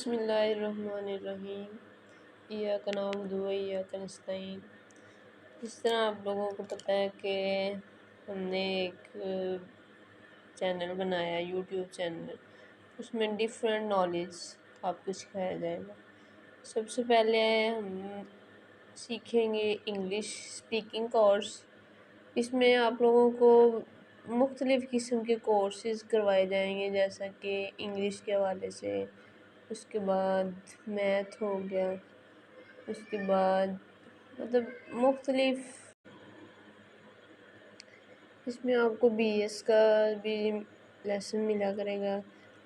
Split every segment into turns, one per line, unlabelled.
बिस्मिल्लाहिर्रहमानिर्रहीम। इय्याका नअबुदु व इय्याका नस्तईन। जिस तरह आप लोगों को पता है कि हमने एक चैनल बनाया, यूट्यूब चैनल। उसमें डिफरेंट नॉलेज आपको सिखाया जाएगा। सबसे पहले हम सीखेंगे इंग्लिश स्पीकिंग कोर्स। इसमें आप लोगों को मुख्तलिफ़ किस्म के कोर्सेज़ करवाए जाएंगे, जैसा कि इंग्लिश के हवाले से, उसके बाद मैथ हो गया, उसके बाद मतलब मुख्तलिफ़। इसमें आपको बीएस का भी लेसन मिला करेगा।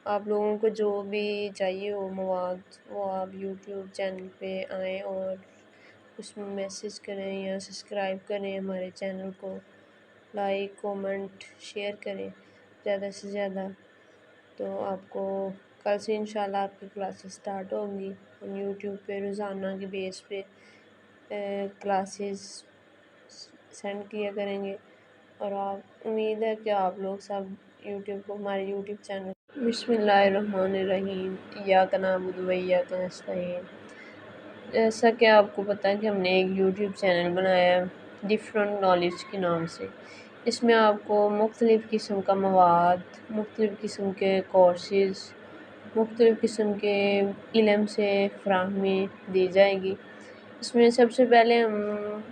आप लोगों को जो भी चाहिए हो मवाद, वो आप यूट्यूब चैनल पे आएँ और उसमें मैसेज करें या सब्सक्राइब करें हमारे चैनल को, लाइक कमेंट शेयर करें ज़्यादा से ज़्यादा। तो आपको कल से इंशाल्लाह आपकी क्लासेस स्टार्ट होंगी। हम यूट्यूब पे रोज़ाना के बेस पे क्लासेस सेंड किया करेंगे और आप उम्मीद है कि आप लोग सब यूट्यूब को, हमारे यूट्यूब चैनल बिस्मिल्लाहिर्रहमानिर्रहीम इय्याका नअबुदु व इय्याका नस्तईन। जैसा कि आपको पता है कि हमने एक यूट्यूब चैनल बनाया है डिफरेंट नॉलेज के नाम से। इसमें आपको मुख्तलिफ़ किस्म का मवाद, मुख्तलिफ़ किस्म के कोर्सेज़, मुख्तलिफ़ किस्म के इल्म से फ़राहमी दी जाएगी। इसमें सबसे पहले हम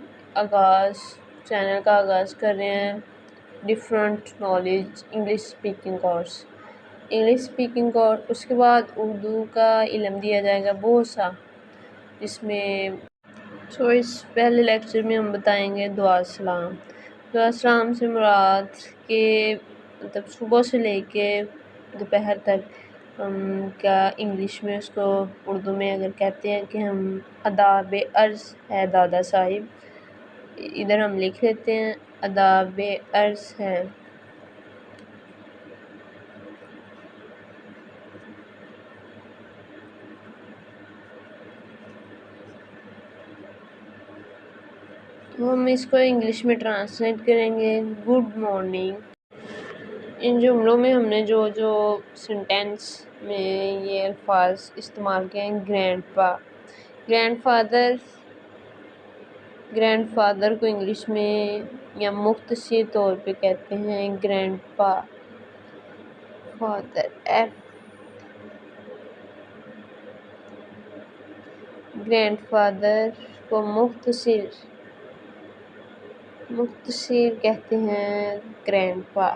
चैनल का आगाज़ कर रहे हैं different knowledge English speaking course. उसके बाद उर्दू का इल्म दिया जाएगा बहुत सा, जिसमें इस पहले लेक्चर में हम बताएंगे दुआ सलाम से मुराद के मतलब सुबह से लेके दोपहर तक हम क्या इंग्लिश में उसको उर्दू में अगर कहते हैं कि हम आदाब अर्ज़ है दादा साहिब, इधर हम लिख लेते हैं आदाब अर्ज़ है। तो हम इसको इंग्लिश में ट्रांसलेट करेंगे गुड मॉर्निंग। इन जुमलों में हमने जो जो सेंटेंस में ये अल्फाज इस्तेमाल किए हैं, ग्रैंडफादर को इंग्लिश में या मुख्तसर तौर पे कहते हैं ग्रैंडपा फादर। ग्रैंडफादर को मुख्तसर कहते हैं ग्रैंडपा।